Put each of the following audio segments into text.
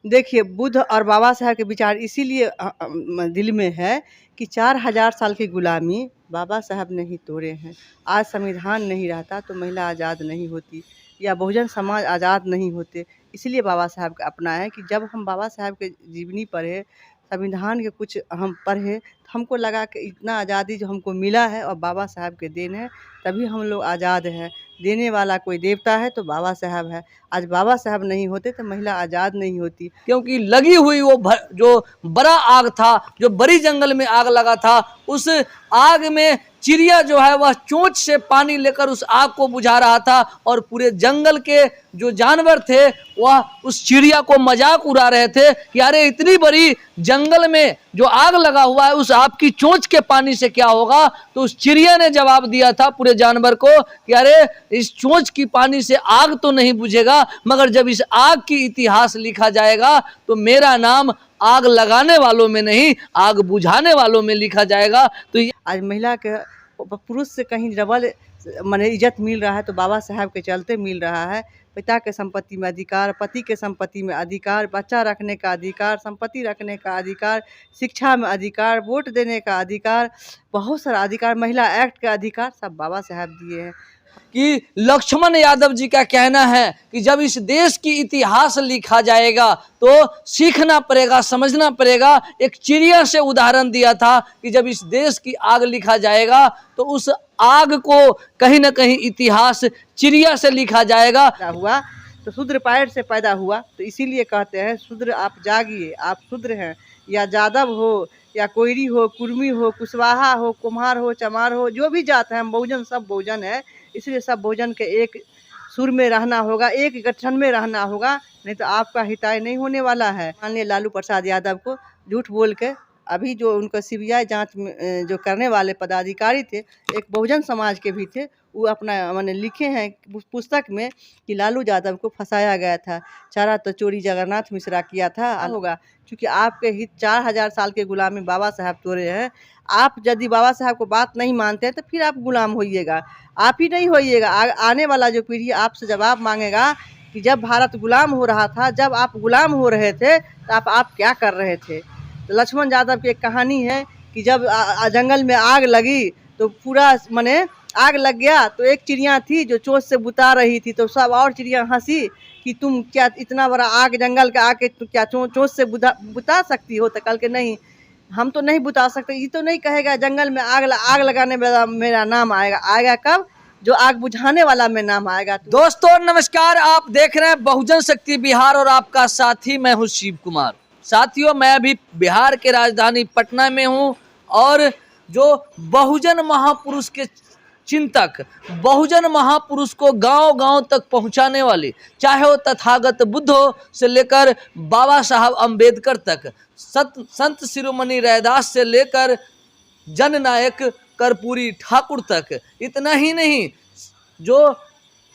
देखिए, बुद्ध और बाबा साहब के विचार इसीलिए दिल में है कि 4000 साल की गुलामी बाबा साहब ने ही तोड़े हैं। आज संविधान नहीं रहता तो महिला आज़ाद नहीं होती या बहुजन समाज आज़ाद नहीं होते। इसलिए बाबा साहब का अपनाए कि जब हम बाबा साहब के जीवनी पढ़े, संविधान के कुछ हम पढ़े, तो हमको लगा कि इतना आज़ादी जो हमको मिला है और बाबा साहब के देन है, तभी हम लोग आज़ाद हैं। देने वाला कोई देवता है तो बाबा साहब है। आज बाबा साहब नहीं होते तो महिला आज़ाद नहीं होती। क्योंकि लगी हुई वो जो बड़ा आग था, जो बड़ी जंगल में आग लगा था, उस आग में चिड़िया जो है वह चोंच से पानी लेकर उस आग को बुझा रहा था और पूरे जंगल के जो जानवर थे वह उस चिड़िया को मजाक उड़ा रहे थे कि अरे इतनी बड़ी जंगल में जो आग लगा हुआ है उस आग की चोंच के पानी से क्या होगा। तो उस चिड़िया ने जवाब दिया था पूरे जानवर को कि अरे इस चोंच की पानी से आग तो नहीं बुझेगा, मगर जब इस आग की इतिहास लिखा जाएगा तो मेरा नाम आग लगाने वालों में नहीं, आग बुझाने वालों में लिखा जाएगा। तो आज महिला के पुरुष से कहीं डबल माने इज्जत मिल रहा है तो बाबा साहब के चलते मिल रहा है। पिता के संपत्ति में अधिकार, पति के संपत्ति में अधिकार, बच्चा रखने का अधिकार, संपत्ति रखने का अधिकार, शिक्षा में अधिकार, वोट देने का अधिकार, बहुत सारा अधिकार, महिला एक्ट का अधिकार सब बाबा साहब दिए हैं। कि लक्ष्मण यादव जी का कहना है कि जब इस देश की इतिहास लिखा जाएगा तो सीखना पड़ेगा, समझना पड़ेगा। एक चिड़िया से उदाहरण दिया था कि जब इस देश की आग लिखा जाएगा तो उस आग को कहीं ना कहीं इतिहास चिड़िया से लिखा जाएगा। हुआ तो शूद्र पैर से पैदा हुआ, तो इसीलिए कहते हैं शूद्र आप जागिए, आप शूद्र हैं। या यादव हो या कोयरी हो, कुर्मी हो, कुशवाहा हो, कुम्हार हो, चमार हो, जो भी जात है, हम बहुजन सब बहुजन है। इसलिए सब बहुजन के एक सुर में रहना होगा, एक गठन में रहना होगा, नहीं तो आपका हिताय नहीं होने वाला है। माननीय लालू प्रसाद यादव को झूठ बोल के अभी जो उनको सीबीआई जांच में जो करने वाले पदाधिकारी थे, एक बहुजन समाज के भी थे, वो अपना मैंने लिखे हैं पुस्तक में कि लालू यादव को फंसाया गया था, चारा तो चोरी जगन्नाथ मिश्रा किया था होगा। क्योंकि आपके हित 4000 साल के गुलामी बाबा साहब तोड़े हैं। आप यदि बाबा साहब को बात नहीं मानते हैं तो फिर आप गुलाम होइएगा, आप ही नहीं होइएगा। आने वाला जो पीढ़ी आपसे जवाब मांगेगा कि जब भारत गुलाम हो रहा था, जब आप गुलाम हो रहे थे तो आप क्या कर रहे थे। तो लक्ष्मण यादव की एक कहानी है कि जब जंगल में आग लगी तो पूरा माने आग लग गया, तो एक चिड़िया थी जो चोंच से बुता रही थी, तो सब और चिड़िया हंसी कि तुम क्या इतना बड़ा आग जंगल का आके तुम क्या चोंच से बुता सकती हो। तो कल के नहीं, हम तो नहीं बुता सकते। ये तो नहीं कहेगा जंगल में आग लगाने वाला मेरा नाम आएगा। आएगा कब? जो आग बुझाने वाला में नाम आएगा। दोस्तों नमस्कार, आप देख रहे हैं बहुजन शक्ति बिहार और आपका साथी मैं हूं शिव कुमार। साथियों, मैं अभी बिहार के राजधानी पटना में हूं और जो बहुजन महापुरुष के चिंतक, बहुजन महापुरुष को गांव-गांव तक पहुंचाने वाले, चाहे वो तथागत बुद्ध हो से लेकर बाबा साहब अंबेडकर तक, संत शिरोमणि रैदास से लेकर जननायक कर्पूरी ठाकुर तक, इतना ही नहीं, जो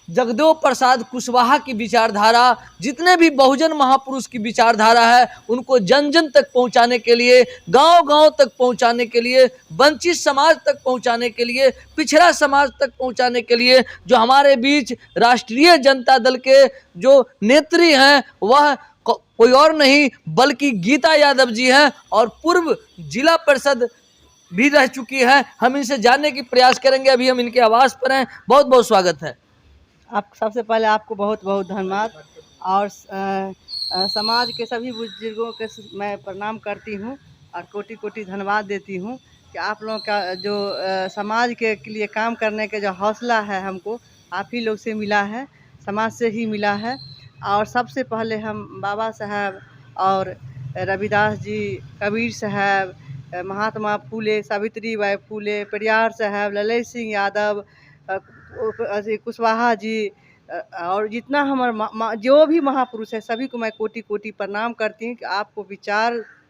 जगदेव प्रसाद कुशवाहा की विचारधारा, जितने भी बहुजन महापुरुष की विचारधारा है, उनको जन जन तक पहुंचाने के लिए, गांव-गांव तक पहुंचाने के लिए, वंचित समाज तक पहुंचाने के लिए, पिछड़ा समाज तक पहुंचाने के लिए, जो हमारे बीच राष्ट्रीय जनता दल के जो नेत्री हैं वह कोई और नहीं बल्कि गीता यादव जी हैं और पूर्व जिला परिषद भी रह चुकी है। हम इनसे जानने की प्रयास करेंगे। अभी हम इनके आवास पर हैं। बहुत बहुत स्वागत है। आप सबसे पहले आपको बहुत बहुत धन्यवाद और समाज के सभी बुजुर्गों के मैं प्रणाम करती हूँ और कोटि कोटि धन्यवाद देती हूँ कि आप लोगों का जो समाज के लिए काम करने के जो हौसला है हमको आप ही लोग से मिला है, समाज से ही मिला है। और सबसे पहले हम बाबा साहब और रविदास जी, कबीर साहब, महात्मा फूले, सावित्री बाई फूले, पेरियार साहब, ललित सिंह यादव, कुशवाहा जी और जितना हमारे जो भी महापुरुष है सभी को मैं कोटि कोटि प्रणाम करती हूँ कि आपको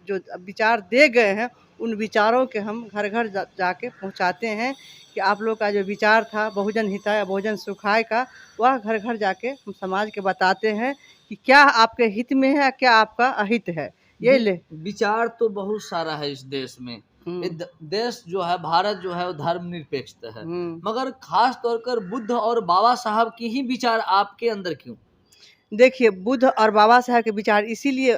जो विचार दे गए हैं उन विचारों के हम घर घर जाके पहुँचाते हैं कि आप लोग का जो विचार था बहुजन हिताय बहुजन सुखाय का, वह घर घर जाके हम समाज के बताते हैं कि क्या आपके हित में है, क्या आपका अहित है। ये ले विचार तो बहुत सारा है इस देश में। देश जो है, भारत जो है वो धर्मनिरपेक्ष है, मगर खास तौर पर बुद्ध और बाबा साहब की ही विचार आपके अंदर क्यों? देखिए, बुद्ध और बाबा साहब के विचार इसीलिए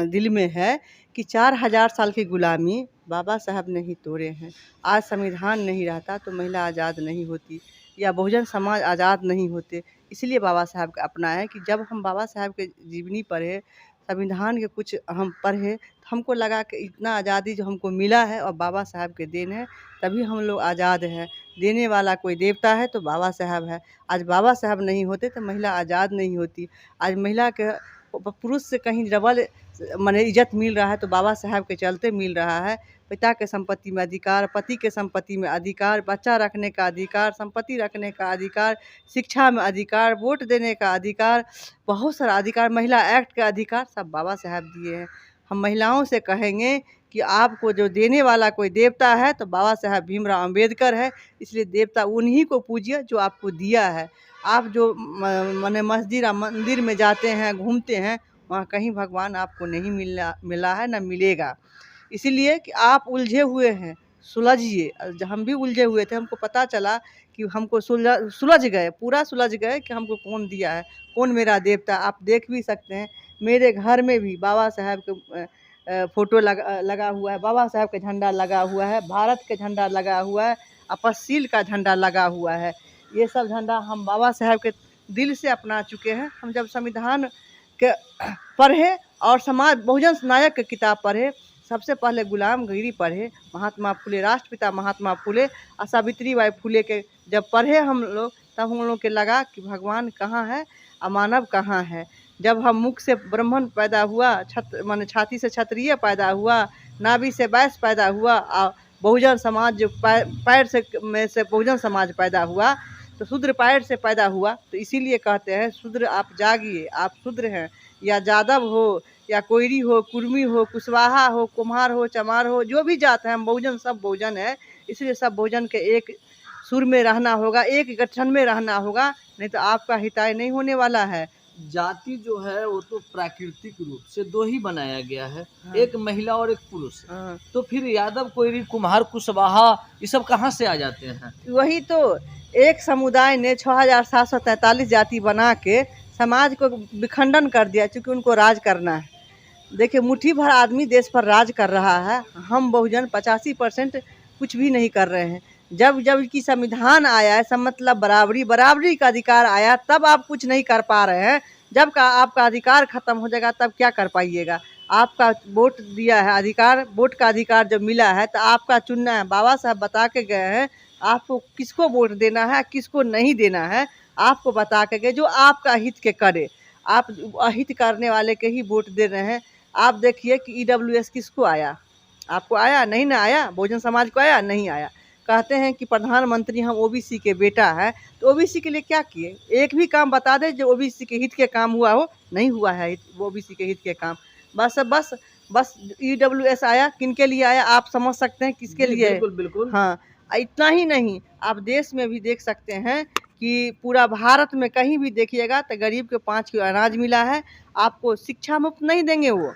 दिल में है कि 4000 साल की गुलामी बाबा साहब ने ही तोड़े हैं। आज संविधान नहीं रहता तो महिला आज़ाद नहीं होती या बहुजन समाज आज़ाद नहीं होते। इसलिए बाबा साहब का अपना है कि जब हम बाबा साहब के जीवनी पढ़े, संविधान के कुछ हम पढ़े, तो हमको लगा कि इतना आज़ादी जो हमको मिला है और बाबा साहब के देन है, तभी हम लोग आज़ाद हैं। देने वाला कोई देवता है तो बाबा साहब है। आज बाबा साहब नहीं होते तो महिला आज़ाद नहीं होती। आज महिला के पुरुष से कहीं डबल माने इज्जत मिल रहा है तो बाबा साहब के चलते मिल रहा है। पिता के संपत्ति में अधिकार, पति के संपत्ति में अधिकार, बच्चा रखने का अधिकार, संपत्ति रखने का अधिकार, शिक्षा में अधिकार, वोट देने का अधिकार, बहुत सारा अधिकार, महिला एक्ट का अधिकार सब बाबा साहब दिए हैं। हम महिलाओं से कहेंगे कि आपको जो देने वाला कोई देवता है तो बाबा साहब भीमराव अंबेडकर है। इसलिए देवता उन्हीं को पूजिए जो आपको दिया है। आप जो माने मस्जिद और मंदिर में जाते हैं, घूमते हैं, वहाँ कहीं भगवान आपको नहीं मिला है, ना मिलेगा। इसीलिए कि आप उलझे हुए हैं, सुलझिए। हम भी उलझे हुए थे, हमको पता चला कि हमको सुलझ गए, पूरा सुलझ गए कि हमको कौन दिया है, कौन मेरा देवता। आप देख भी सकते हैं, मेरे घर में भी बाबा साहब के फ़ोटो लगा हुआ है, बाबा साहब का झंडा लगा हुआ है, भारत का झंडा लगा हुआ है, आपसशील का झंडा लगा हुआ है। ये सब झंडा हम बाबा साहब के दिल से अपना चुके हैं। हम जब संविधान के पढ़े और समाज बहुजन नायक की किताब पढ़े, सबसे पहले गुलामगिरी पढ़े, महात्मा फुले, राष्ट्रपिता महात्मा फुले और सावित्री बाई फुले के जब पढ़े हम लोग, तब हम लोग के लगा कि भगवान कहाँ है और मानव कहाँ है। जब हम मुख से ब्राह्मण पैदा हुआ, माने छाती से क्षत्रिय पैदा हुआ, नाभि से वैश्य पैदा हुआ और बहुजन समाज जो पैर से में से बहुजन समाज पैदा हुआ, तो शूद्र पैर से पैदा हुआ। तो इसीलिए कहते हैं शूद्र आप जागिए, आप शूद्र हैं। या यादव हो या कोयरी हो, कुर्मी हो, कुशवाहा हो, कुम्हार हो, चमार हो, जो भी जात है, हम बहुजन सब बहुजन है। इसलिए सब बहुजन के एक सुर में रहना होगा, एक गठन में रहना होगा, नहीं तो आपका हिताय नहीं होने वाला है। जाति जो है वो तो प्राकृतिक रूप से दो ही बनाया गया है, हाँ। एक महिला और एक पुरुष। हाँ। तो फिर यादव, कोयरी, कुम्हार, कुशवाहा ये सब कहाँ से आ जाते हैं? वही तो, एक समुदाय ने 6743 जाति बना के समाज को विखंडन कर दिया, क्योंकि उनको राज करना है। देखिए, मुट्ठी भर आदमी देश पर राज कर रहा है, हम बहुजन 85% कुछ भी नहीं कर रहे हैं। जब की संविधान आया है, सब मतलब बराबरी का अधिकार आया, तब आप कुछ नहीं कर पा रहे हैं। जब का आपका अधिकार खत्म हो जाएगा तब क्या कर पाइएगा। आपका वोट दिया है अधिकार, वोट का अधिकार जब मिला है तो आपका चुनना है। बाबा साहब बता के गए हैं आपको किसको वोट देना है, किसको नहीं देना है, आपको बता के गए जो आपका हित के करे। आप अहित करने वाले के ही वोट दे रहे हैं। आप देखिए कि EWS किसको आया, आपको आया? नहीं ना आया। बहुजन समाज को आया? नहीं आया। कहते हैं कि प्रधानमंत्री हम OBC के बेटा है, तो OBC के लिए क्या किए? एक भी काम बता दे जो OBC के हित के काम हुआ हो। नहीं हुआ है OBC के हित के काम। बस EWS आया, किनके लिए आया आप समझ सकते हैं किसके लिए। बिल्कुल बिल्कुल। हाँ, इतना ही नहीं, आप देश में भी देख सकते हैं कि पूरा भारत में कहीं भी देखिएगा तो गरीब के 5 किलो अनाज मिला है। आपको शिक्षा मुफ्त नहीं देंगे, वो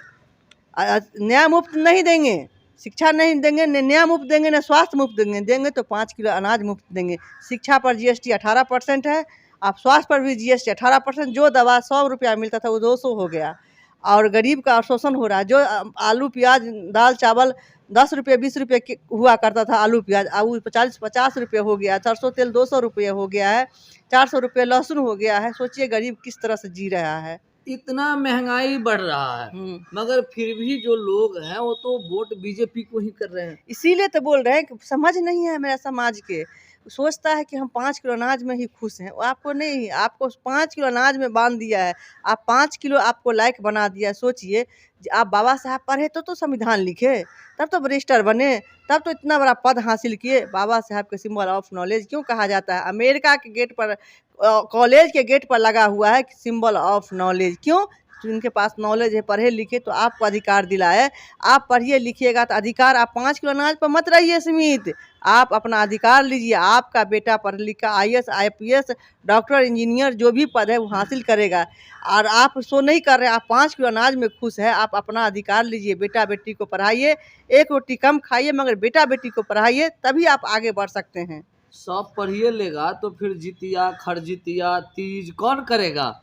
न्याय मुफ्त नहीं देंगे, शिक्षा नहीं देंगे, न न्याय मुफ्त देंगे, न स्वास्थ्य मुफ्त देंगे तो 5 किलो अनाज मुफ्त देंगे। शिक्षा पर GST 18% है, आप स्वास्थ्य पर भी GST 18%। जो दवा 100 रुपया मिलता था वो 200 हो गया, और गरीब का शोषण हो रहा है। जो आलू प्याज दाल चावल 10 रुपये 20 रुपये हुआ करता था, आलू प्याज अब 40-50 रुपये हो गया। सरसों तेल 200 रुपये हो गया है, 400 रुपये लहसुन हो गया है। सोचिए गरीब किस तरह से जी रहा है। इतना महंगाई बढ़ रहा है, मगर फिर भी जो लोग हैं वो तो वोट बीजेपी को ही कर रहे हैं। इसीलिए तो बोल रहे हैं कि समझ नहीं है मेरा समाज के। सोचता है कि हम 5 किलो अनाज में ही खुश हैं। वो आपको नहीं, आपको 5 किलो अनाज में बांध दिया है। आप 5 किलो आपको लायक बना दिया है। सोचिए, आप बाबा साहब पढ़े तो संविधान लिखे, तब तो बैरिस्टर बने, तब तो इतना बड़ा पद हासिल किए। बाबा साहब के सिंबल ऑफ नॉलेज क्यों कहा जाता है? अमेरिका के गेट पर, कॉलेज के गेट पर लगा हुआ है सिंबल ऑफ नॉलेज। क्यों? जिनके पास नॉलेज है, पढ़े लिखे, तो आपको अधिकार दिला है। आप पढ़िए लिखिएगा तो अधिकार। आप 5 किलो अनाज पर मत रहिए सीमित, आप अपना अधिकार लीजिए। आपका बेटा पढ़ लिख कर IAS IPS डॉक्टर इंजीनियर जो भी पद है वो हासिल करेगा, और आप सो नहीं कर रहे हैं। आप 5 किलो अनाज में खुश है, आप अपना अधिकार लीजिए। बेटा बेटी को पढ़ाइए, एक रोटी कम खाइए, मगर बेटा बेटी को पढ़ाइए, तभी आप आगे बढ़ सकते हैं। सब पढ़िए लेगा तो फिर जितिया, खरजितिया, तीज कौन करेगा?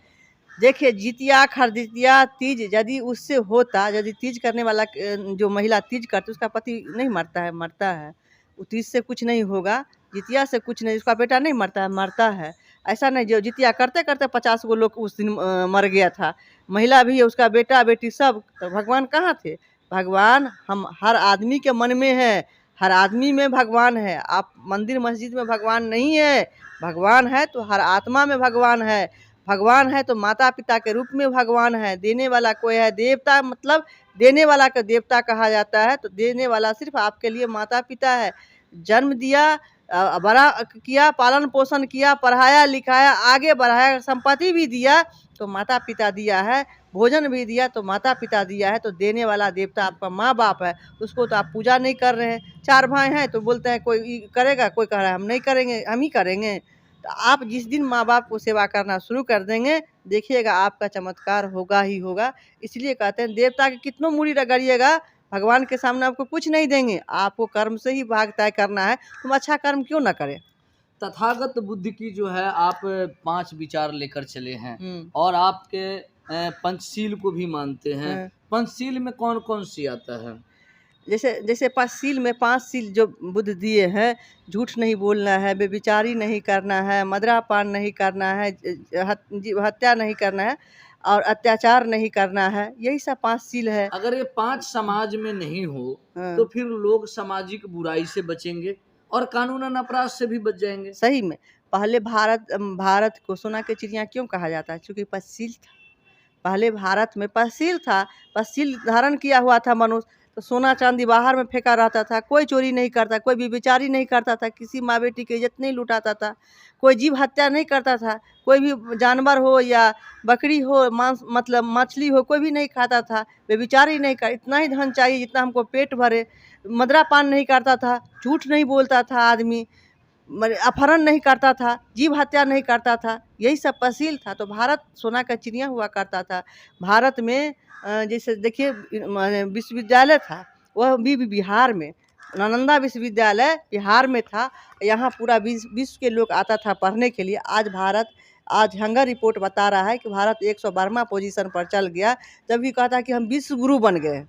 देखिए जितिया खरजितिया तीज यदि उससे होता, यदि तीज करने वाला जो महिला तीज करती उसका पति नहीं मरता है, मरता है। वो तीज से कुछ नहीं होगा, जितिया से कुछ नहीं, उसका बेटा नहीं मरता है, मरता है। ऐसा नहीं जो जितिया करते करते 50 गो लोग उस दिन मर गया था। महिला भी है, उसका बेटा बेटी सब। तो भगवान कहाँ थे? भगवान हम हर आदमी के मन में है, हर आदमी में भगवान है। आप मंदिर मस्जिद में भगवान नहीं है, भगवान है तो हर आत्मा में भगवान है। भगवान है तो माता पिता के रूप में भगवान है। देने वाला कोई है, देवता मतलब देने वाला का देवता कहा जाता है। तो देने वाला सिर्फ आपके लिए माता पिता है। जन्म दिया, बड़ा किया, पालन पोषण किया, पढ़ाया लिखाया, आगे बढ़ाया, संपत्ति भी दिया तो माता पिता दिया है, भोजन भी दिया तो माता पिता दिया है। तो देने वाला देवता आपका माँ बाप है, उसको तो आप पूजा नहीं कर रहे हैं। 4 भाई हैं तो बोलते हैं कोई करेगा, कोई कह रहा है हम नहीं करेंगे, हम ही करेंगे। तो आप जिस दिन माँ बाप को सेवा करना शुरू कर देंगे, देखिएगा आपका चमत्कार होगा ही होगा। इसलिए कहते हैं देवता के कितनों मूड़ी रगड़िएगा, भगवान के सामने आपको कुछ नहीं देंगे। आपको कर्म से ही भाग तय करना है, तुम अच्छा कर्म क्यों ना करें। तथागत बुद्ध की जो है आप 5 विचार लेकर चले हैं और आपके पंचशील को भी मानते हैं। पंचशील में कौन कौन सी आता है? जैसे जैसे 5 सील में 5 सील जो बुद्ध दिए हैं, झूठ नहीं बोलना है, बेविचारी नहीं करना है, मदिरापान नहीं करना है, हत्या नहीं करना है और अत्याचार नहीं करना है। यही सब 5 सील है। अगर ये 5 समाज में नहीं हो तो फिर लोग सामाजिक बुराई से बचेंगे और कानूनन अपराध से भी बच जाएंगे। सही में पहले भारत को सोना की चिड़िया क्यों कहा जाता है? क्योंकि 5 सील था। पहले भारत में 5 सील था, 5 सील धारण किया हुआ था मनुष्य। तो सोना चांदी बाहर में फेंका रहता था, कोई चोरी नहीं करता, कोई व्यभिचारी नहीं करता था, किसी माँ बेटी की इज्जत नहीं लुटाता था, कोई जीव हत्या नहीं करता था, कोई भी जानवर हो या बकरी हो, मांस मतलब मछली हो, कोई भी नहीं खाता था, व्यभिचारी नहीं कर। इतना ही धन चाहिए जितना हमको पेट भरे। मदिरापान नहीं करता था, झूठ नहीं बोलता था आदमी, अपहरण नहीं करता था, जीव हत्या नहीं करता था। यही सब पसील था। तो भारत सोना का चिड़िया हुआ करता था। भारत में जैसे देखिए विश्वविद्यालय था, वह भी बिहार में, नालंदा विश्वविद्यालय बिहार में था। यहाँ पूरा विश्व के लोग आता था पढ़ने के लिए। आज हंगर रिपोर्ट बता रहा है कि भारत 112वां पोजीशन पर चल गया। जब भी कहता है कि हम विश्व गुरु बन गए,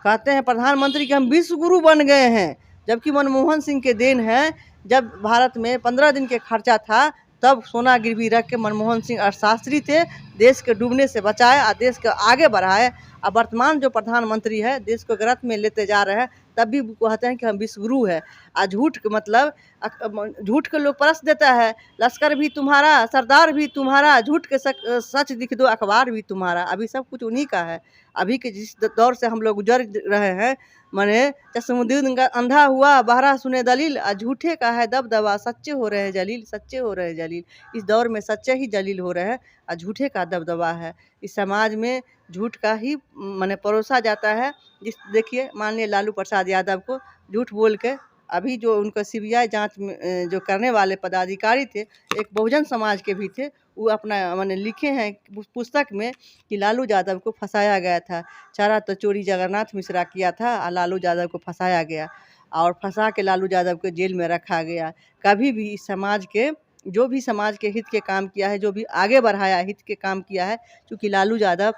कहते हैं प्रधानमंत्री कि हम विश्व गुरु बन गए हैं, जबकि मनमोहन सिंह के देन है। जब भारत में 15 दिन के खर्चा था तब सोना गिरवी रख के मनमोहन सिंह अर्थशास्त्री थे, देश के डूबने से बचाए और देश को आगे बढ़ाए। अब वर्तमान जो प्रधानमंत्री है देश को गलत में लेते जा रहे हैं, तब भी कहते हैं कि हम विश्वगुरु है। और झूठ मतलब झूठ के लोग परस देता है, लश्कर भी तुम्हारा, सरदार भी तुम्हारा, झूठ के सच दिख दो अखबार भी तुम्हारा। अभी सब कुछ उन्हीं का है। अभी के जिस दौर से हम लोग गुजर रहे हैं, माने चश्मुद्दीन का अंधा हुआ बहरा सुने दलील, और झूठे का है दबदबा, सच्चे हो रहे हैं जलील, सच्चे हो रहे हैं जलील। इस दौर में सच्चे ही जलील हो रहे हैं और झूठे का दबदबा है। इस समाज में झूठ का ही माने परोसा जाता है। देखिए माननीय लालू प्रसाद यादव को झूठ बोल के अभी जो उनको सीबीआई जांच में जो करने वाले पदाधिकारी थे, एक बहुजन समाज के भी थे, वो अपना माने लिखे हैं पुस्तक में कि लालू यादव को फंसाया गया था। चारा तो चोरी जगन्नाथ मिश्रा किया था और लालू यादव को फंसाया गया और फंसा के लालू यादव को जेल में रखा गया। कभी भी इस समाज के जो भी समाज के हित के काम किया है, जो भी आगे बढ़ाया हित के काम किया है, क्योंकि लालू यादव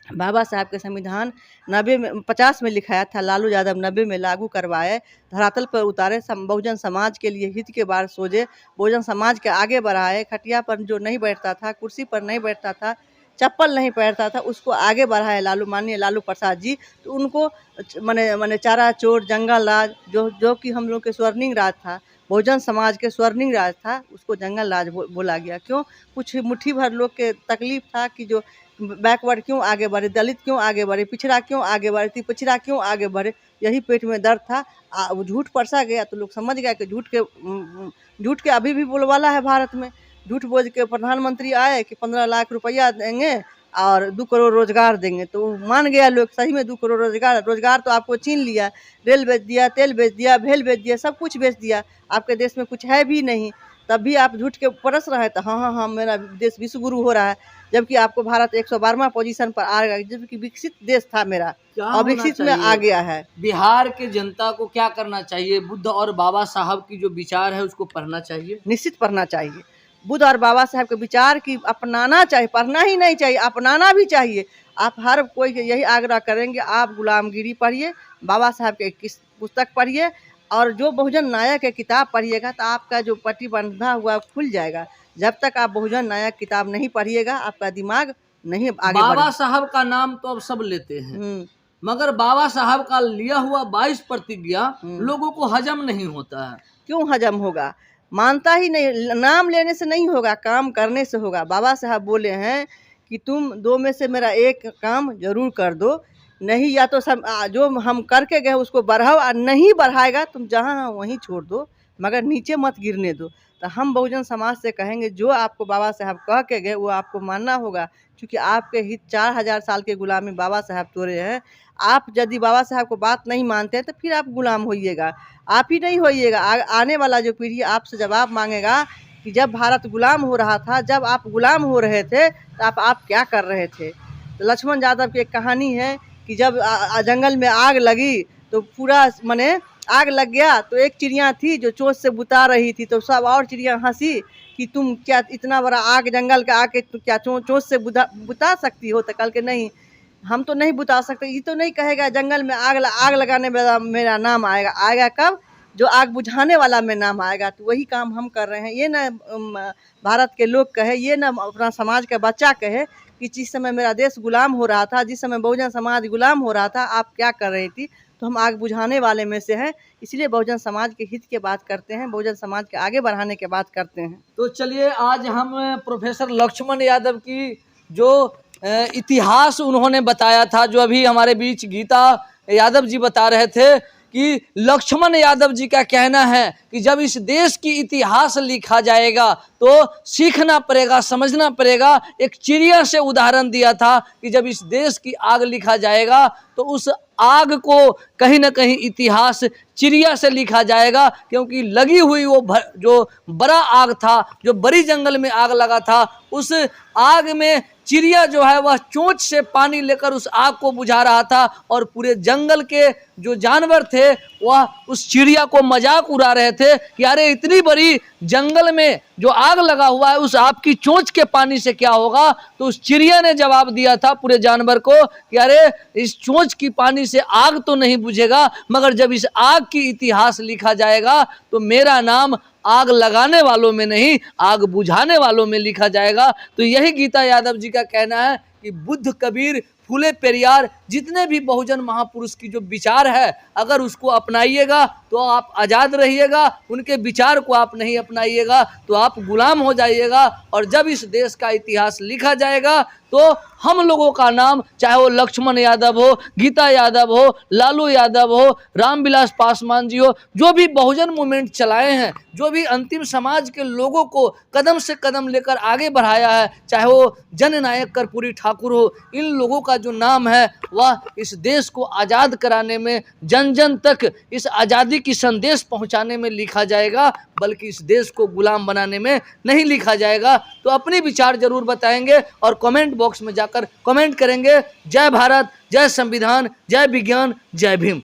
बाबा साहब के संविधान 50 में लिखाया था, लालू यादव 90 में लागू करवाए, धरातल पर उतारे, बहुजन समाज के लिए हित के बार सोचे, बहुजन समाज के आगे बढ़ाए। खटिया पर जो नहीं बैठता था, कुर्सी पर नहीं बैठता था, चप्पल नहीं पहनता था, उसको आगे बढ़ाए माननीय लालू प्रसाद जी। तो उनको माने चारा चोर जंगल राज जो कि हम लोग के स्वर्णिम राज था, बहुजन समाज के स्वर्णिम राज था, उसको जंगल राज बोला गया। क्यों? कुछ मुट्ठी भर लोग के तकलीफ था कि जो बैकवर्ड क्यों आगे बढ़े, दलित क्यों आगे बढ़े, पिछड़ा क्यों आगे बढ़े, पिछड़ा क्यों आगे बढ़े, यही पेट में दर्द था। वो झूठ परसा गया तो लोग समझ गया कि झूठ के अभी भी बोलबाला है भारत में। झूठ बोल के प्रधानमंत्री आए कि 15 लाख रुपया देंगे और 2 करोड़ रोजगार देंगे, तो मान गया लोग। सही में 2 करोड़ रोजगार तो आपको छीन लिया, रेल बेच दिया, तेल बेच दिया, भेल बेच दिया, सब कुछ बेच दिया। आपके देश में कुछ है भी नहीं, तब भी आप झूठ के परस रहे। तो हाँ मेरा देश विश्व गुरु हो रहा है, जबकि आपको भारत 112वां पोजीशन पर आ गया, जबकि विकसित देश था मेरा, अविकसित में आ गया है। बिहार के जनता को क्या करना चाहिए? बुद्ध और बाबा साहब की जो विचार है उसको पढ़ना चाहिए, निश्चित पढ़ना चाहिए। बुद्ध और बाबा साहब के विचार की अपनाना चाहिए, पढ़ना ही नहीं चाहिए, अपनाना भी चाहिए। आप हर कोई के यही आग्रह करेंगे, आप गुलामगिरी पढ़िए, बाबा साहब के किस पुस्तक पढ़िए, और जो बहुजन नायक के किताब पढ़िएगा तो आपका जो पट्टी बंधा हुआ खुल जाएगा। जब तक आप बहुजन नायक किताब नहीं पढ़िएगा, आपका दिमाग नहीं आगे बाबा साहब का नाम तो अब सब लेते हैं, मगर बाबा साहब का लिया हुआ 22 प्रतिज्ञा लोगों को हजम नहीं होता है। क्यों हजम होगा? मानता ही नहीं। नाम लेने से नहीं होगा, काम करने से होगा। बाबा साहब बोले हैं कि तुम दो में से मेरा एक काम जरूर कर दो, नहीं या तो सब जो हम करके गए उसको बढ़ाओ, और नहीं बढ़ाएगा तुम जहाँ वहीं छोड़ दो, मगर नीचे मत गिरने दो। तो हम बहुजन समाज से कहेंगे, जो आपको बाबा साहब कह के गए वो आपको मानना होगा, क्योंकि आपके हित 4000 साल के गुलामी बाबा साहब तोड़े हैं। आप यदि बाबा साहब को बात नहीं मानते हैं तो फिर आप गुलाम होइएगा, आप ही नहीं होइएगा, आने वाला जो पीढ़ी आपसे जवाब मांगेगा कि जब भारत गुलाम हो रहा था, जब आप गुलाम हो रहे थे तो आप क्या कर रहे थे। तो लक्ष्मण यादव की एक कहानी है कि जब जंगल में आग लगी तो पूरा माने आग लग गया, तो एक चिड़िया थी जो चोंच से बुता रही थी, तो सब और चिड़िया हंसी कि तुम क्या इतना बड़ा आग जंगल का आके तुम क्या चोंच से बुता सकती हो। तो कल के नहीं, हम तो नहीं बुता सकते। ये तो नहीं कहेगा जंगल में आग लगाने वाला मेरा नाम आएगा, आएगा कब? जो आग बुझाने वाला में नाम आएगा। तो वही काम हम कर रहे हैं। ये ना भारत के लोग कहे, ये ना अपना समाज का बच्चा कहे कि जिस समय मेरा देश गुलाम हो रहा था, जिस समय बहुजन समाज गुलाम हो रहा था, आप क्या कर रही थी। तो हम आग बुझाने वाले में से हैं, इसलिए बहुजन समाज के हित की बात करते हैं, बहुजन समाज के आगे बढ़ाने की बात करते हैं। तो चलिए, आज हम प्रोफेसर लक्ष्मण यादव की जो इतिहास उन्होंने बताया था, जो अभी हमारे बीच गीता यादव जी बता रहे थे कि लक्ष्मण यादव जी का कहना है कि जब इस देश की इतिहास लिखा जाएगा तो सीखना पड़ेगा, समझना पड़ेगा। एक चिड़िया से उदाहरण दिया था कि जब इस देश की आग लिखा जाएगा तो उस आग को कहीं ना कहीं इतिहास चिड़िया से लिखा जाएगा, क्योंकि लगी हुई वो जो बड़ा आग था, जो बड़ी जंगल में आग लगा था, उस आग में चिड़िया जो है वह चोंच से पानी लेकर उस आग को बुझा रहा था, और पूरे जंगल के जो जानवर थे वह उस चिड़िया को मजाक उड़ा रहे थे कि अरे इतनी बड़ी जंगल में जो आग लगा हुआ है, उस आग की चोंच के पानी से क्या होगा। तो उस चिड़िया ने जवाब दिया था पूरे जानवर को कि अरे इस चोंच की पानी से आग तो नहीं बुझेगा, मगर जब इस आग की इतिहास लिखा जाएगा तो मेरा नाम आग लगाने वालों में नहीं, आग बुझाने वालों में लिखा जाएगा। तो यही गीता यादव जी का कहना है कि बुद्ध, कबीर, फूले पेरियार, जितने भी बहुजन महापुरुष की जो विचार है, अगर उसको अपनाइएगा तो आप आज़ाद रहिएगा, उनके विचार को आप नहीं अपनाइएगा तो आप गुलाम हो जाइएगा। और जब इस देश का इतिहास लिखा जाएगा तो हम लोगों का नाम, चाहे वो लक्ष्मण यादव हो, गीता यादव हो, लालू यादव हो, रामविलास पासवान जी हो, जो भी बहुजन मूवमेंट चलाए हैं, जो भी अंतिम समाज के लोगों को कदम से कदम लेकर आगे बढ़ाया है, चाहे वो जननायक कर्पूरी ठाकुर हो, इन लोगों का जो नाम है वह इस देश को आज़ाद कराने में, जन जन तक इस आज़ादी की संदेश पहुंचाने में लिखा जाएगा, बल्कि इस देश को गुलाम बनाने में नहीं लिखा जाएगा। तो अपने विचार जरूर बताएंगे और कमेंट बॉक्स में जाकर कमेंट करेंगे। जय भारत, जय संविधान, जय विज्ञान, जय भीम।